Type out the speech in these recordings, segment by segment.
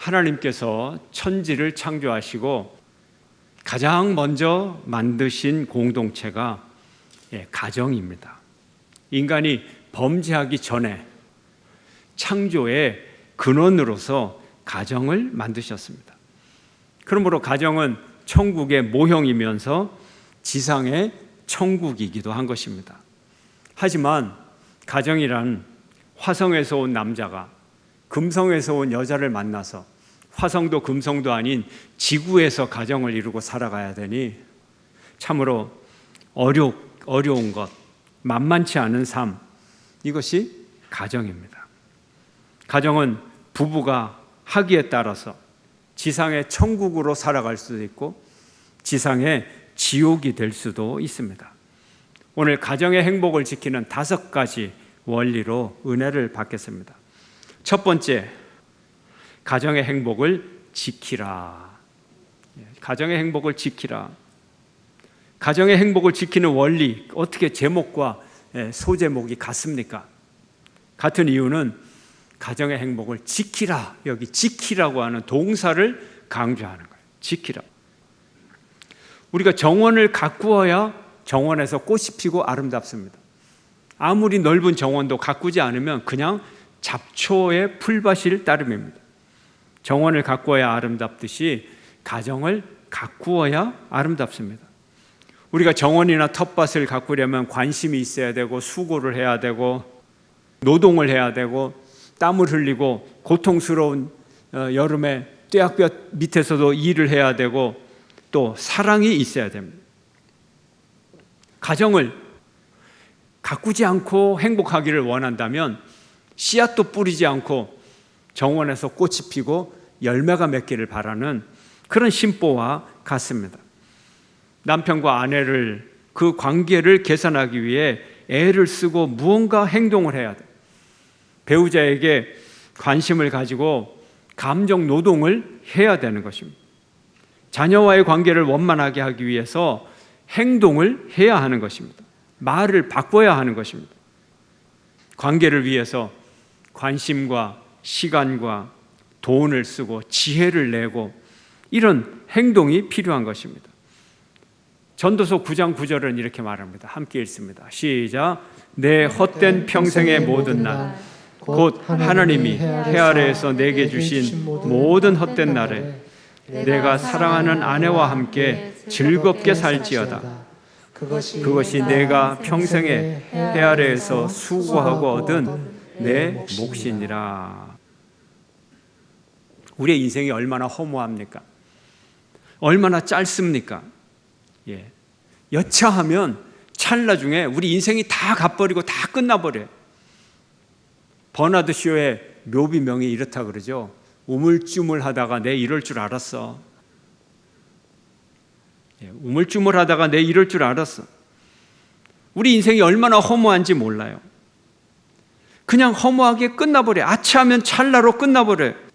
하나님께서 천지를 창조하시고 가장 먼저 만드신 공동체가 가정입니다. 인간이 범죄하기 전에 창조의 근원으로서 가정을 만드셨습니다. 그러므로 가정은 천국의 모형이면서 지상의 천국이기도 한 것입니다. 하지만 가정이란 화성에서 온 남자가 금성에서 온 여자를 만나서 화성도 금성도 아닌 지구에서 가정을 이루고 살아가야 되니 참으로 어려운 것, 만만치 않은 삶, 이것이 가정입니다. 가정은 부부가 하기에 따라서 지상의 천국으로 살아갈 수도 있고 지상의 지옥이 될 수도 있습니다. 오늘 가정의 행복을 지키는 5가지 원리로 은혜를 받겠습니다. 첫 번째, 가정의 행복을 지키라. 가정의 행복을 지키라. 가정의 행복을 지키는 원리, 어떻게 제목과 소제목이 같습니까? 같은 이유는 가정의 행복을 지키라, 여기 지키라고 하는 동사를 강조하는 거예요. 지키라. 우리가 정원을 가꾸어야 정원에서 꽃이 피고 아름답습니다. 아무리 넓은 정원도 가꾸지 않으면 그냥 잡초의 풀밭일 따름입니다. 정원을 가꾸어야 아름답듯이 가정을 가꾸어야 아름답습니다. 우리가 정원이나 텃밭을 가꾸려면 관심이 있어야 되고 수고를 해야 되고 노동을 해야 되고 땀을 흘리고 고통스러운 여름에 뙤약볕 밑에서도 일을 해야 되고 또 사랑이 있어야 됩니다. 가정을 가꾸지 않고 행복하기를 원한다면 씨앗도 뿌리지 않고 정원에서 꽃이 피고 열매가 맺기를 바라는 그런 심보와 같습니다. 남편과 아내를 그 관계를 개선하기 위해 애를 쓰고 무언가 행동을 해야 돼. 배우자에게 관심을 가지고 감정 노동을 해야 되는 것입니다. 자녀와의 관계를 원만하게 하기 위해서 행동을 해야 하는 것입니다. 말을 바꿔야 하는 것입니다. 관계를 위해서 관심과 시간과 돈을 쓰고 지혜를 내고 이런 행동이 필요한 것입니다. 전도서 9장 9절은 이렇게 말합니다. 함께 읽습니다. 시작. 내 헛된 평생의 모든 날 곧 하나님이 해 아래에서 내게 주신 모든 헛된 날에 내가 사랑하는 아내와 함께 즐겁게 살지어다. 그것이 내가 평생에 해 아래에서 수고하고 얻은 내 몫이니라. 우리의 인생이 얼마나 허무합니까? 얼마나 짧습니까? 여차하면 찰나 중에 우리 인생이 다 가버리고 다 끝나버려요. 버나드 쇼의 묘비명이 이렇다 그러죠. 우물쭈물하다가 내 이럴 줄 알았어. 우물쭈물하다가 내 이럴 줄 알았어. 우리 인생이 얼마나 허무한지 몰라요. 그냥 허무하게 끝나버려요. 아차하면 찰나로 끝나버려요.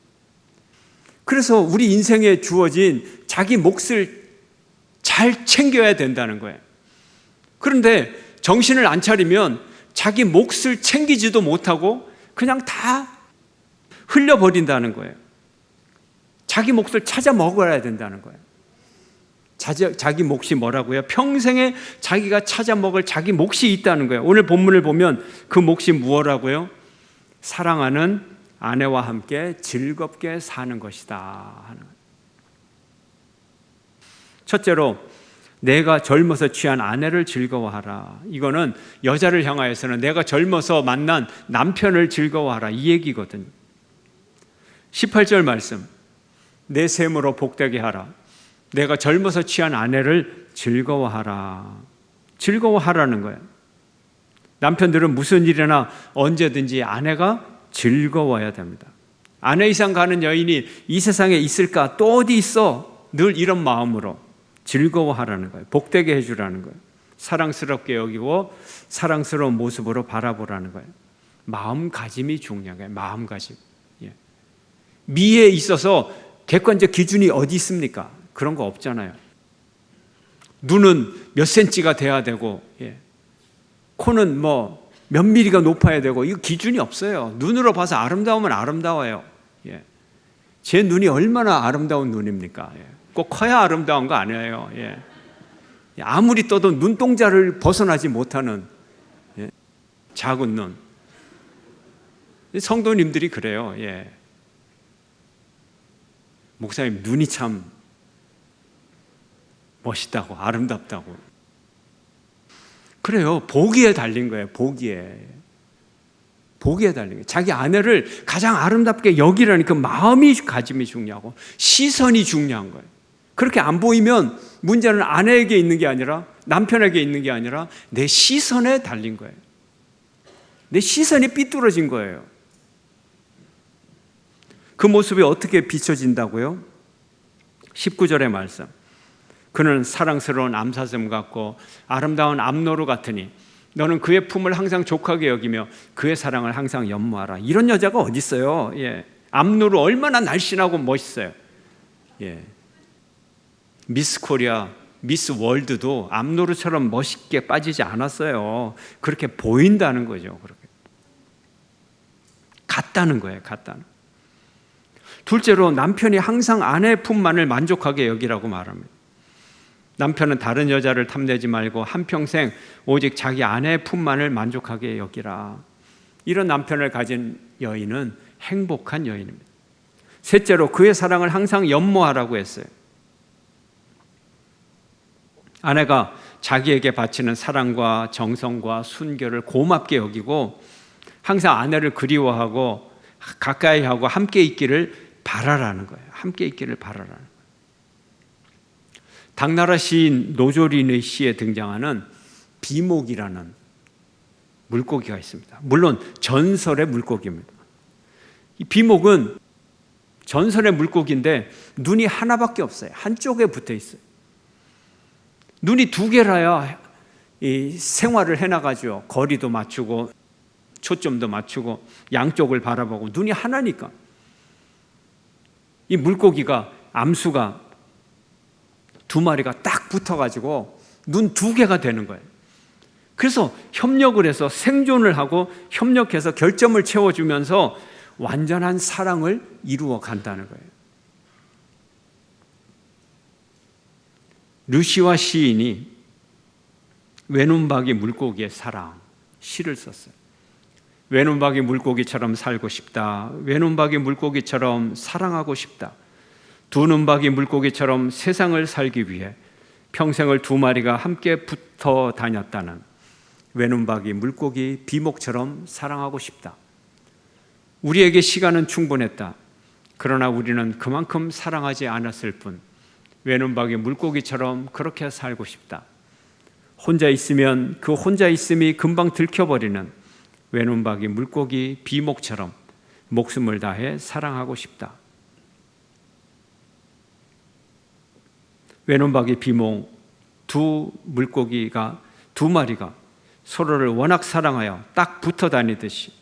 그래서 우리 인생에 주어진 자기 몫을 잘 챙겨야 된다는 거예요. 그런데 정신을 안 차리면 자기 몫을 챙기지도 못하고 그냥 다 흘려버린다는 거예요. 자기 몫을 찾아 먹어야 된다는 거예요. 자기 몫이 뭐라고요? 평생에 자기가 찾아 먹을 자기 몫이 있다는 거예요. 오늘 본문을 보면 그 몫이 무엇이라고요? 사랑하는 아내와 함께 즐겁게 사는 것이다 하는 거예요. 첫째로 내가 젊어서 취한 아내를 즐거워하라. 이거는 여자를 향하여서는 내가 젊어서 만난 남편을 즐거워하라 이 얘기거든요. 18절 말씀, 내 셈으로 복되게 하라. 내가 젊어서 취한 아내를 즐거워하라. 즐거워하라는 거예요. 남편들은 무슨 일이나 언제든지 아내가 즐거워야 됩니다. 아내 이상 가는 여인이 이 세상에 있을까? 또 어디 있어? 늘 이런 마음으로 즐거워하라는 거예요. 복되게 해주라는 거예요. 사랑스럽게 여기고 사랑스러운 모습으로 바라보라는 거예요. 마음가짐이 중요한 거예요. 마음가짐. 미에 있어서 객관적 기준이 어디 있습니까? 그런 거 없잖아요. 눈은 몇 센치가 돼야 되고 코는 뭐 몇 미리가 높아야 되고 이거 기준이 없어요. 눈으로 봐서 아름다우면 아름다워요. 제 눈이 얼마나 아름다운 눈입니까? 꼭 커야 아름다운 거 아니에요. 아무리 떠도 눈동자를 벗어나지 못하는 작은 눈. 성도님들이 그래요. 목사님 눈이 참 멋있다고, 아름답다고. 그래요. 보기에 달린 거예요. 보기에 달린 거예요. 자기 아내를 가장 아름답게 여기라는 그 마음이 가짐이 중요하고 시선이 중요한 거예요. 그렇게 안 보이면 문제는 아내에게 있는 게 아니라 남편에게 있는 게 아니라 내 시선에 달린 거예요. 내 시선이 삐뚤어진 거예요. 그 모습이 어떻게 비춰진다고요? 19절의 말씀. 그는 사랑스러운 암사슴 같고 아름다운 암노루 같으니 너는 그의 품을 항상 족하게 여기며 그의 사랑을 항상 연모하라. 이런 여자가 어디 있어요? 암노루 얼마나 날씬하고 멋있어요. 미스 코리아, 미스 월드도 암노루처럼 멋있게 빠지지 않았어요. 그렇게 보인다는 거죠. 그렇게 같다는 거예요. 같다는. 둘째로 남편이 항상 아내의 품만을 만족하게 여기라고 말합니다. 남편은 다른 여자를 탐내지 말고 한평생 오직 자기 아내의 품만을 만족하게 여기라. 이런 남편을 가진 여인은 행복한 여인입니다. 셋째로 그의 사랑을 항상 연모하라고 했어요. 아내가 자기에게 바치는 사랑과 정성과 순결을 고맙게 여기고 항상 아내를 그리워하고 가까이 하고 함께 있기를 바라라는 거예요. 함께 있기를 바라라는 거예요. 당나라 시인 노조린의 시에 등장하는 비목이라는 물고기가 있습니다. 물론 전설의 물고기입니다. 이 비목은 전설의 물고기인데 눈이 하나밖에 없어요. 한쪽에 붙어 있어요. 눈이 두 개라야 이 생활을 해나가죠. 거리도 맞추고 초점도 맞추고 양쪽을 바라보고. 눈이 하나니까 이 물고기가 암수가 두 마리가 딱 붙어가지고 눈 두 개가 되는 거예요. 그래서 협력을 해서 생존을 하고 협력해서 결점을 채워주면서 완전한 사랑을 이루어 간다는 거예요. 르시와 시인이 외눈박이 물고기의 사랑 시를 썼어요. 외눈박이 물고기처럼 살고 싶다. 외눈박이 물고기처럼 사랑하고 싶다. 두 눈박이 물고기처럼 세상을 살기 위해 평생을 두 마리가 함께 붙어 다녔다는 외눈박이 물고기 비목처럼 사랑하고 싶다. 우리에게 시간은 충분했다. 그러나 우리는 그만큼 사랑하지 않았을 뿐 외눈박이 물고기처럼 그렇게 살고 싶다. 혼자 있으면 그 혼자 있음이 금방 들켜버리는 외눈박이 물고기 비목처럼 목숨을 다해 사랑하고 싶다. 외눈박이 비목 두 물고기가 두 마리가 서로를 워낙 사랑하여 딱 붙어 다니듯이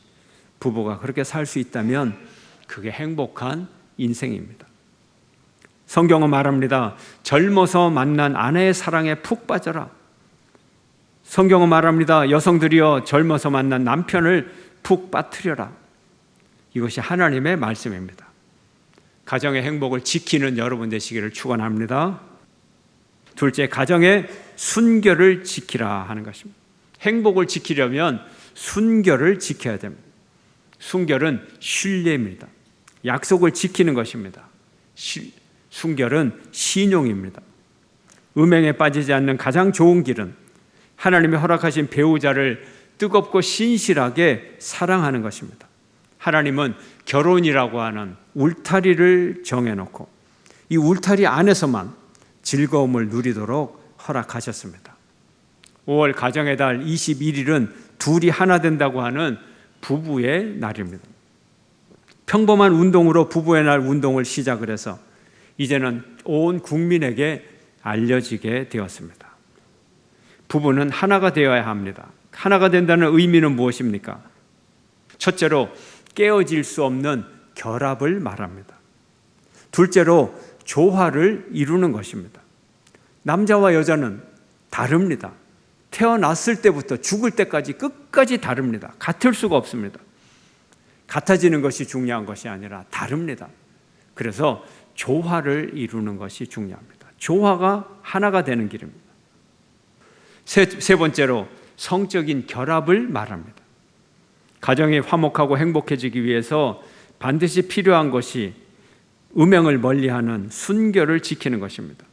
부부가 그렇게 살 수 있다면 그게 행복한 인생입니다. 성경은 말합니다. 젊어서 만난 아내의 사랑에 푹 빠져라. 성경은 말합니다. 여성들이여 젊어서 만난 남편을 푹 빠뜨려라. 이것이 하나님의 말씀입니다. 가정의 행복을 지키는 여러분 되시기를 축원합니다. 둘째, 가정의 순결을 지키라 하는 것입니다. 행복을 지키려면 순결을 지켜야 됩니다. 순결은 신뢰입니다. 약속을 지키는 것입니다. 순결은 신용입니다. 음행에 빠지지 않는 가장 좋은 길은 하나님이 허락하신 배우자를 뜨겁고 신실하게 사랑하는 것입니다. 하나님은 결혼이라고 하는 울타리를 정해놓고 이 울타리 안에서만 즐거움을 누리도록 허락하셨습니다. 5월 가정의 달 21일은 둘이 하나 된다고 하는 부부의 날입니다. 평범한 운동으로 부부의 날 운동을 시작을 해서 이제는 온 국민에게 알려지게 되었습니다. 부부는 하나가 되어야 합니다. 하나가 된다는 의미는 무엇입니까? 첫째로 깨어질 수 없는 결합을 말합니다. 둘째로 조화를 이루는 것입니다. 남자와 여자는 다릅니다. 태어났을 때부터 죽을 때까지 끝까지 다릅니다. 같을 수가 없습니다. 같아지는 것이 중요한 것이 아니라 다릅니다. 그래서 조화를 이루는 것이 중요합니다. 조화가 하나가 되는 길입니다. 세 번째로 성적인 결합을 말합니다. 가정이 화목하고 행복해지기 위해서 반드시 필요한 것이 음행을 멀리하는 순결을 지키는 것입니다.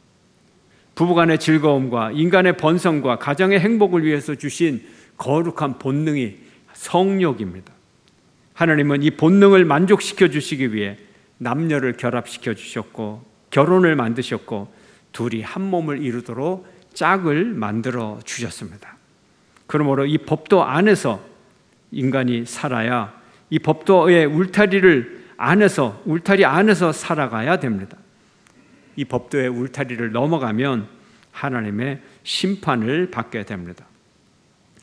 부부간의 즐거움과 인간의 번성과 가정의 행복을 위해서 주신 거룩한 본능이 성욕입니다. 하나님은 이 본능을 만족시켜 주시기 위해 남녀를 결합시켜 주셨고 결혼을 만드셨고 둘이 한 몸을 이루도록 짝을 만들어 주셨습니다. 그러므로 이 법도 안에서 인간이 살아야 이 법도의 울타리 안에서 살아가야 됩니다. 이 법도의 울타리를 넘어가면 하나님의 심판을 받게 됩니다.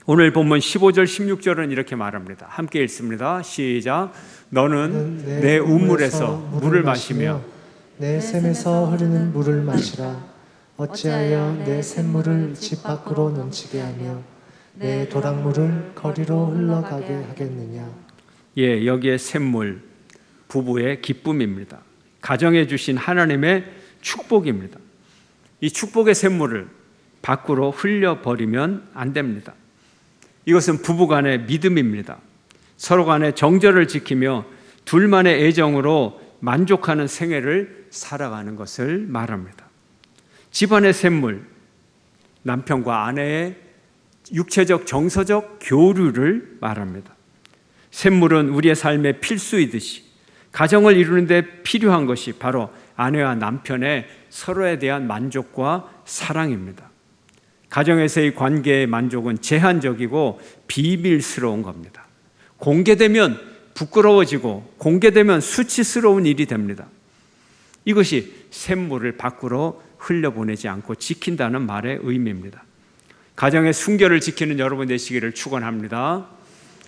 오늘 본문 15절 16절은 이렇게 말합니다. 함께 읽습니다. 시작. 너는 내 우물에서 물을 마시며 내 샘에서 흐르는 물을 마시라. 어찌하여 내 샘물을 집 밖으로 넘치게 하며 내 도랑물을 거리로 흘러가게 하겠느냐. 예, 여기에 샘물, 부부의 기쁨입니다. 가정에 주신 하나님의 축복입니다. 이 축복의 샘물을 밖으로 흘려버리면 안 됩니다. 이것은 부부간의 믿음입니다. 서로 간의 정절을 지키며 둘만의 애정으로 만족하는 생애를 살아가는 것을 말합니다. 집안의 샘물, 남편과 아내의 육체적 정서적 교류를 말합니다. 샘물은 우리의 삶의 필수이듯이 가정을 이루는 데 필요한 것이 바로 아내와 남편의 서로에 대한 만족과 사랑입니다. 가정에서의 관계의 만족은 제한적이고 비밀스러운 겁니다. 공개되면 부끄러워지고 공개되면 수치스러운 일이 됩니다. 이것이 샘물을 밖으로 흘려보내지 않고 지킨다는 말의 의미입니다. 가정의 순결을 지키는 여러분 되시기를 축원합니다.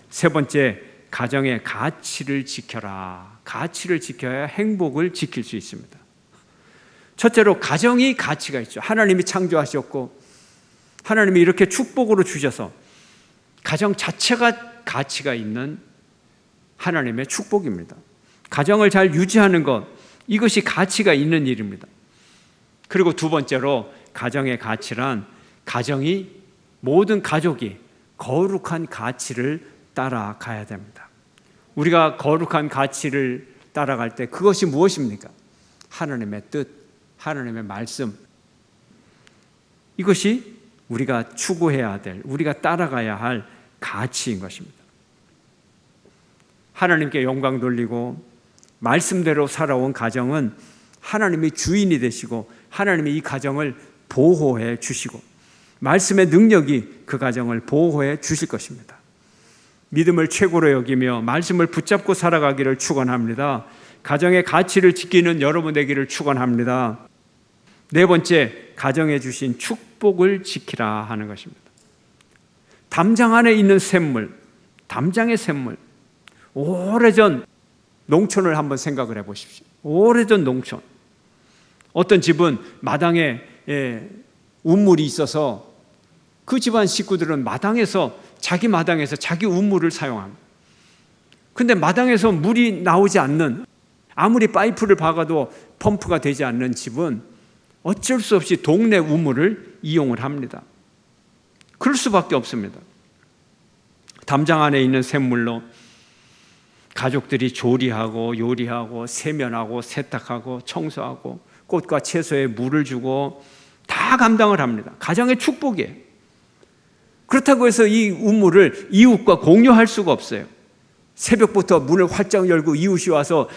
세 번째, 가정의 가치를 지켜라. 가치를 지켜야 행복을 지킬 수 있습니다. 첫째로 가정이 가치가 있죠. 하나님이 창조하셨고 하나님이 이렇게 축복으로 주셔서 가정 자체가 가치가 있는 하나님의 축복입니다. 가정을 잘 유지하는 것, 이것이 가치가 있는 일입니다. 그리고 두 번째로 가정의 가치란 모든 가족이 거룩한 가치를 따라가야 됩니다. 우리가 거룩한 가치를 따라갈 때 그것이 무엇입니까? 하나님의 뜻, 하나님의 말씀. 이것이 우리가 추구해야 될, 우리가 따라가야 할 가치인 것입니다. 하나님께 영광 돌리고 말씀대로 살아온 가정은 하나님이 주인이 되시고 하나님이 이 가정을 보호해 주시고 말씀의 능력이 그 가정을 보호해 주실 것입니다. 믿음을 최고로 여기며 말씀을 붙잡고 살아가기를 축원합니다. 가정의 가치를 지키는 여러분 되기를 축원합니다. 네 번째, 가정에 주신 축복을 지키라 하는 것입니다. 담장 안에 있는 샘물, 담장의 샘물. 오래전 농촌을 한번 생각을 해보십시오. 오래전 농촌. 어떤 집은 마당에 우물이 있어서 그 집안 식구들은 자기 마당에서 자기 우물을 사용합니다. 근데 마당에서 물이 나오지 않는, 아무리 파이프를 박아도 펌프가 되지 않는 집은 어쩔 수 없이 동네 우물을 이용을 합니다. 그럴 수밖에 없습니다. 담장 안에 있는 샘물로 가족들이 조리하고 요리하고 세면하고 세탁하고 청소하고 꽃과 채소에 물을 주고 다 감당을 합니다. 가정의 축복이에요. 그렇다고 해서 이 우물을 이웃과 공유할 수가 없어요. 새벽부터 문을 활짝 열고 이웃이 와서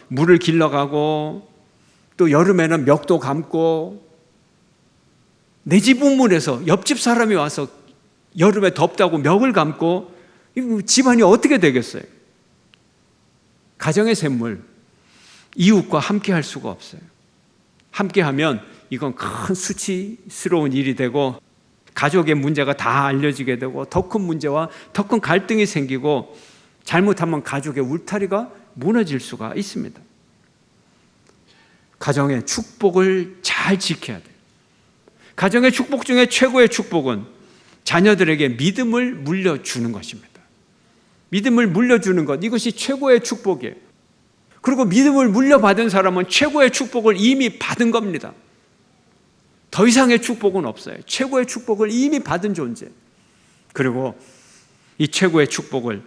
물을 길러가고 또 여름에는 멱도 감고 내 집 우물에서 옆집 사람이 와서 여름에 덥다고 멱을 감고 집안이 어떻게 되겠어요? 가정의 샘물, 이웃과 함께 할 수가 없어요. 함께 하면 이건 큰 수치스러운 일이 되고 가족의 문제가 다 알려지게 되고 더 큰 문제와 더 큰 갈등이 생기고 잘못하면 가족의 울타리가 무너질 수가 있습니다. 가정의 축복을 잘 지켜야 돼요. 가정의 축복 중에 최고의 축복은 자녀들에게 믿음을 물려주는 것입니다. 믿음을 물려주는 것, 이것이 최고의 축복이에요. 그리고 믿음을 물려받은 사람은 최고의 축복을 이미 받은 겁니다. 더 이상의 축복은 없어요. 최고의 축복을 이미 받은 존재. 그리고 이 최고의 축복을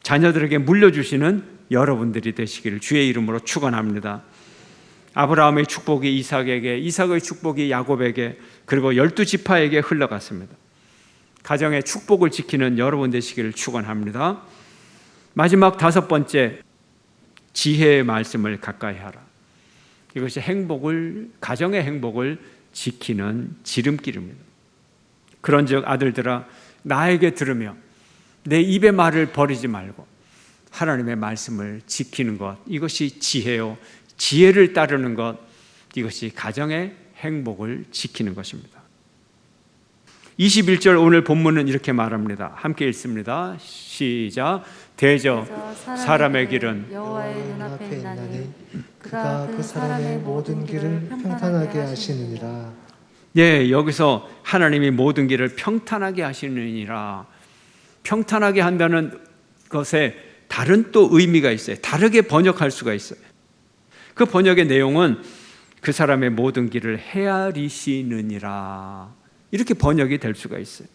자녀들에게 물려주시는 여러분들이 되시기를 주의 이름으로 축원합니다. 아브라함의 축복이 이삭에게, 이삭의 축복이 야곱에게, 그리고 12지파에게 흘러갔습니다. 가정의 축복을 지키는 여러분 되시기를 축원합니다. 마지막 5번째, 지혜의 말씀을 가까이 하라. 이것이 가정의 행복을 지키는 지름길입니다. 그런즉 아들들아, 나에게 들으며 내 입의 말을 버리지 말고 하나님의 말씀을 지키는 것, 이것이 지혜요. 지혜를 따르는 것, 이것이 가정의 행복을 지키는 것입니다. 21절 오늘 본문은 이렇게 말합니다. 함께 읽습니다. 시작. 대저 사람의 길은 여호와의 눈앞에 있나니 그가 그 사람의 모든 길을 평탄하게 하시느니라. 예, 여기서 하나님이 모든 길을 평탄하게 하시느니라. 평탄하게 한다는 것에 다른 또 의미가 있어요. 다르게 번역할 수가 있어요. 그 번역의 내용은 그 사람의 모든 길을 헤아리시느니라, 이렇게 번역이 될 수가 있어요.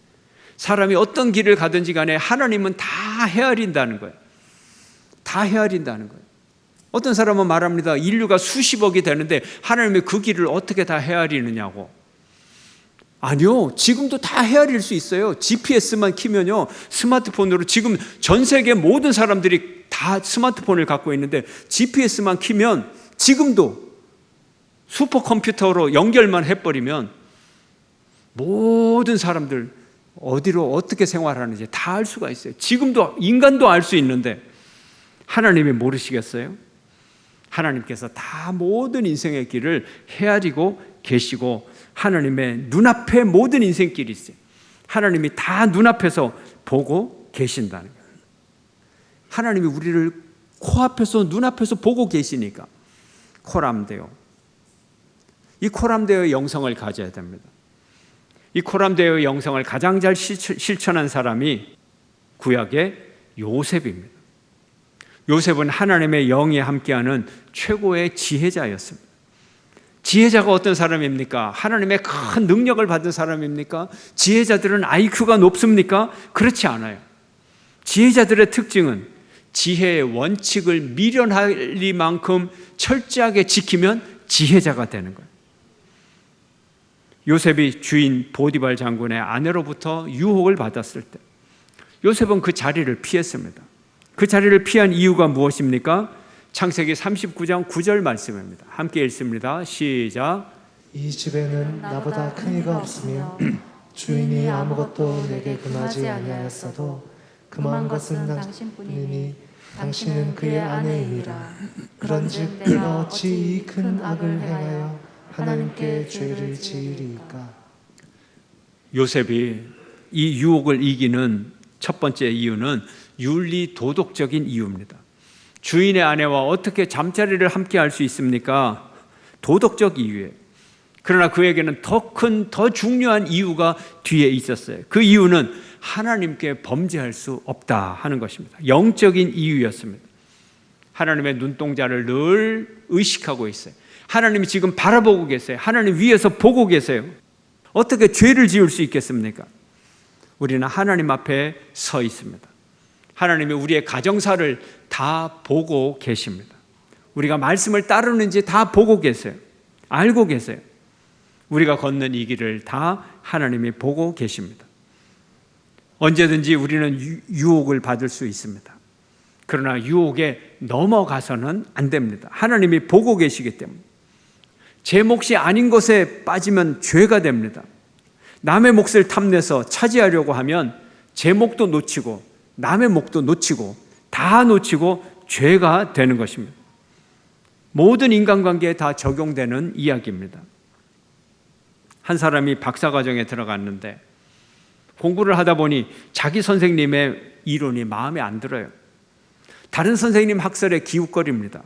사람이 어떤 길을 가든지 간에 하나님은 다 헤아린다는 거예요. 다 헤아린다는 거예요. 어떤 사람은 말합니다. 인류가 수십억이 되는데 하나님이 그 길을 어떻게 다 헤아리느냐고. 아니요, 지금도 다 헤아릴 수 있어요. GPS만 키면요, 스마트폰으로 지금 전 세계 모든 사람들이 다 스마트폰을 갖고 있는데 GPS만 키면 지금도 슈퍼컴퓨터로 연결만 해버리면 모든 사람들 어디로 어떻게 생활하는지 다 알 수가 있어요. 지금도 인간도 알 수 있는데 하나님이 모르시겠어요? 하나님께서 다 모든 인생의 길을 헤아리고 계시고 하나님의 눈앞에 모든 인생길이 있어요. 하나님이 다 눈앞에서 보고 계신다는 거예요. 하나님이 우리를 코앞에서 눈앞에서 보고 계시니까 코람데오, 이 코람데오의 영성을 가져야 됩니다. 이 코람데오의 영성을 가장 잘 실천한 사람이 구약의 요셉입니다. 요셉은 하나님의 영이 함께하는 최고의 지혜자였습니다. 지혜자가 어떤 사람입니까? 하나님의 큰 능력을 받은 사람입니까? 지혜자들은 IQ가 높습니까? 그렇지 않아요. 지혜자들의 특징은 지혜의 원칙을 미련할 만큼 철저하게 지키면 지혜자가 되는 거예요. 요셉이 주인 보디발 장군의 아내로부터 유혹을 받았을 때 요셉은 그 자리를 피했습니다. 그 자리를 피한 이유가 무엇입니까? 창세기 39장 9절 말씀입니다. 함께 읽습니다. 시작. 이 집에는 나보다 큰 이가 없으며 주인이 아무것도 내게 금하지 아니하였어도 금한 것은 당신뿐이니 당신은 그의 아내이니라. 그런즉 내가 어찌 이 큰 악을 행하여 하나님께 죄를 지으리이까. 요셉이 이 유혹을 이기는 첫 번째 이유는 윤리 도덕적인 이유입니다. 주인의 아내와 어떻게 잠자리를 함께 할 수 있습니까? 도덕적 이유예요. 그러나 그에게는 더 큰, 더 중요한 이유가 뒤에 있었어요. 그 이유는 하나님께 범죄할 수 없다 하는 것입니다. 영적인 이유였습니다. 하나님의 눈동자를 늘 의식하고 있어요. 하나님이 지금 바라보고 계세요. 하나님 위에서 보고 계세요. 어떻게 죄를 지을 수 있겠습니까? 우리는 하나님 앞에 서 있습니다. 하나님이 우리의 가정사를 다 보고 계십니다. 우리가 말씀을 따르는지 다 보고 계세요. 알고 계세요. 우리가 걷는 이 길을 다 하나님이 보고 계십니다. 언제든지 우리는 유혹을 받을 수 있습니다. 그러나 유혹에 넘어가서는 안 됩니다. 하나님이 보고 계시기 때문에. 제 몫이 아닌 것에 빠지면 죄가 됩니다. 남의 몫을 탐내서 차지하려고 하면 제 몫도 놓치고 남의 몫도 놓치고 다 놓치고 죄가 되는 것입니다. 모든 인간관계에 다 적용되는 이야기입니다. 한 사람이 박사과정에 들어갔는데 공부를 하다 보니 자기 선생님의 이론이 마음에 안 들어요. 다른 선생님 학설에 기웃거립니다.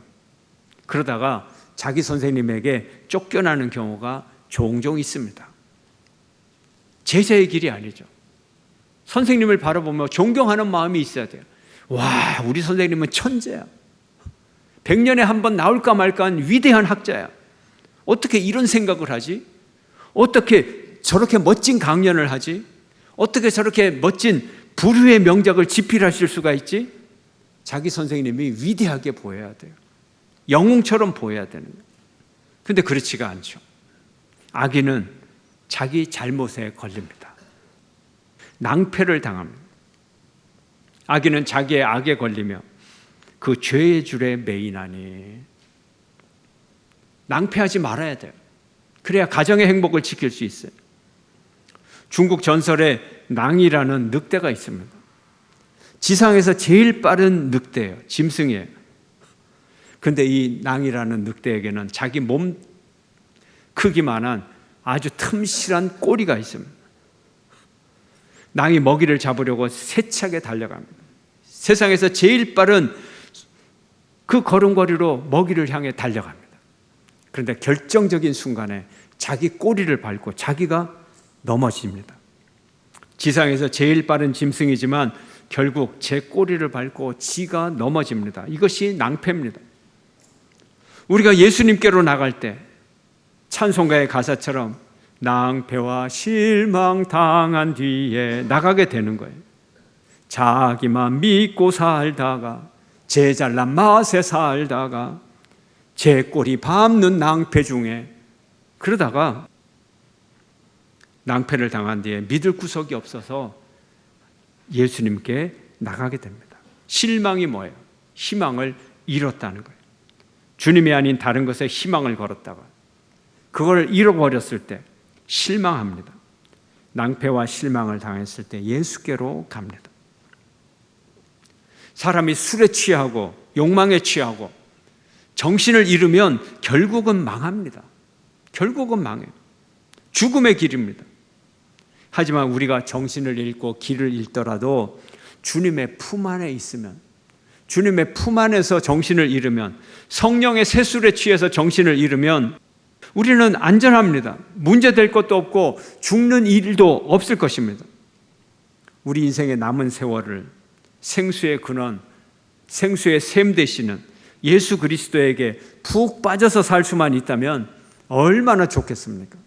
그러다가 자기 선생님에게 쫓겨나는 경우가 종종 있습니다. 제자의 길이 아니죠. 선생님을 바라보며 존경하는 마음이 있어야 돼요. 와, 우리 선생님은 천재야. 100년에 한 번 나올까 말까 한 위대한 학자야. 어떻게 이런 생각을 하지? 어떻게 저렇게 멋진 강연을 하지? 어떻게 저렇게 멋진 부류의 명작을 집필하실 수가 있지? 자기 선생님이 위대하게 보여야 돼요. 영웅처럼 보여야 되는 거예요. 근데 그렇지가 않죠. 악인은 자기 잘못에 걸립니다. 낭패를 당합니다. 악인은 자기의 악에 걸리며 그 죄의 줄에 매이나니. 낭패하지 말아야 돼요. 그래야 가정의 행복을 지킬 수 있어요. 중국 전설에 낭이라는 늑대가 있습니다. 지상에서 제일 빠른 늑대예요. 짐승이에요. 근데 이 낭이라는 늑대에게는 자기 몸 크기만한 아주 틈실한 꼬리가 있습니다. 낭이 먹이를 잡으려고 세차게 달려갑니다. 세상에서 제일 빠른 그 걸음걸이로 먹이를 향해 달려갑니다. 그런데 결정적인 순간에 자기 꼬리를 밟고 자기가 넘어집니다. 지상에서 제일 빠른 짐승이지만 결국 제 꼬리를 밟고 지가 넘어집니다. 이것이 낭패입니다. 우리가 예수님께로 나갈 때 찬송가의 가사처럼 낭패와 실망 당한 뒤에 나가게 되는 거예요. 자기만 믿고 살다가 제 잘난 맛에 살다가 제 꼬리 밟는 낭패 중에 그러다가 낭패를 당한 뒤에 믿을 구석이 없어서 예수님께 나가게 됩니다. 실망이 뭐예요? 희망을 잃었다는 거예요. 주님이 아닌 다른 것에 희망을 걸었다가 그걸 잃어버렸을 때 실망합니다. 낭패와 실망을 당했을 때 예수께로 갑니다. 사람이 술에 취하고 욕망에 취하고 정신을 잃으면 결국은 망합니다. 결국은 망해요. 죽음의 길입니다. 하지만 우리가 정신을 잃고 길을 잃더라도 주님의 품 안에 있으면, 주님의 품 안에서 정신을 잃으면, 성령의 새술에 취해서 정신을 잃으면 우리는 안전합니다. 문제될 것도 없고 죽는 일도 없을 것입니다. 우리 인생의 남은 세월을 생수의 근원, 생수의 샘 되시는 예수 그리스도에게 푹 빠져서 살 수만 있다면 얼마나 좋겠습니까?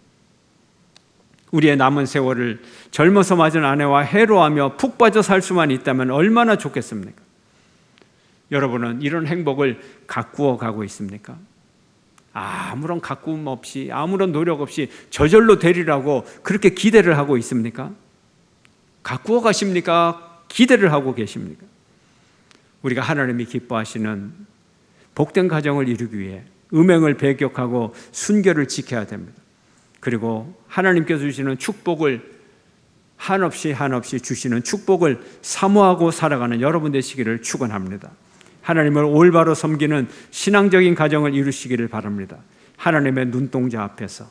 우리의 남은 세월을 젊어서 맞은 아내와 해로하며 푹 빠져 살 수만 있다면 얼마나 좋겠습니까? 여러분은 이런 행복을 가꾸어 가고 있습니까? 아무런 가꾸움 없이, 아무런 노력 없이 저절로 되리라고 그렇게 기대를 하고 있습니까? 가꾸어 가십니까? 기대를 하고 계십니까? 우리가 하나님이 기뻐하시는 복된 가정을 이루기 위해 음행을 배격하고 순결을 지켜야 됩니다. 그리고 하나님께서 주시는 축복을 한없이 주시는 축복을 사모하고 살아가는 여러분 되시기를 축원합니다. 하나님을 올바로 섬기는 신앙적인 가정을 이루시기를 바랍니다. 하나님의 눈동자 앞에서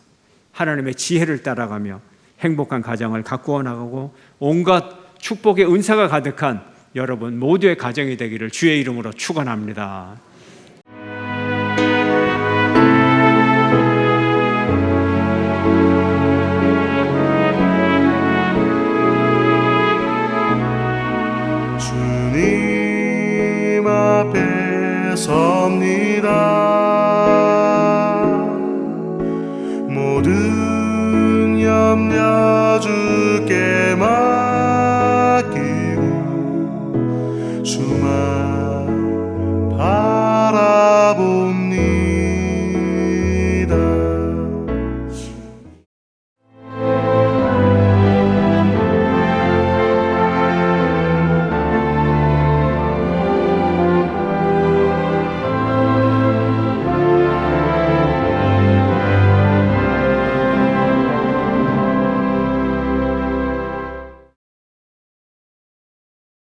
하나님의 지혜를 따라가며 행복한 가정을 가꾸어 나가고 온갖 축복의 은사가 가득한 여러분 모두의 가정이 되기를 주의 이름으로 축원합니다. 주님 앞에 섭니다.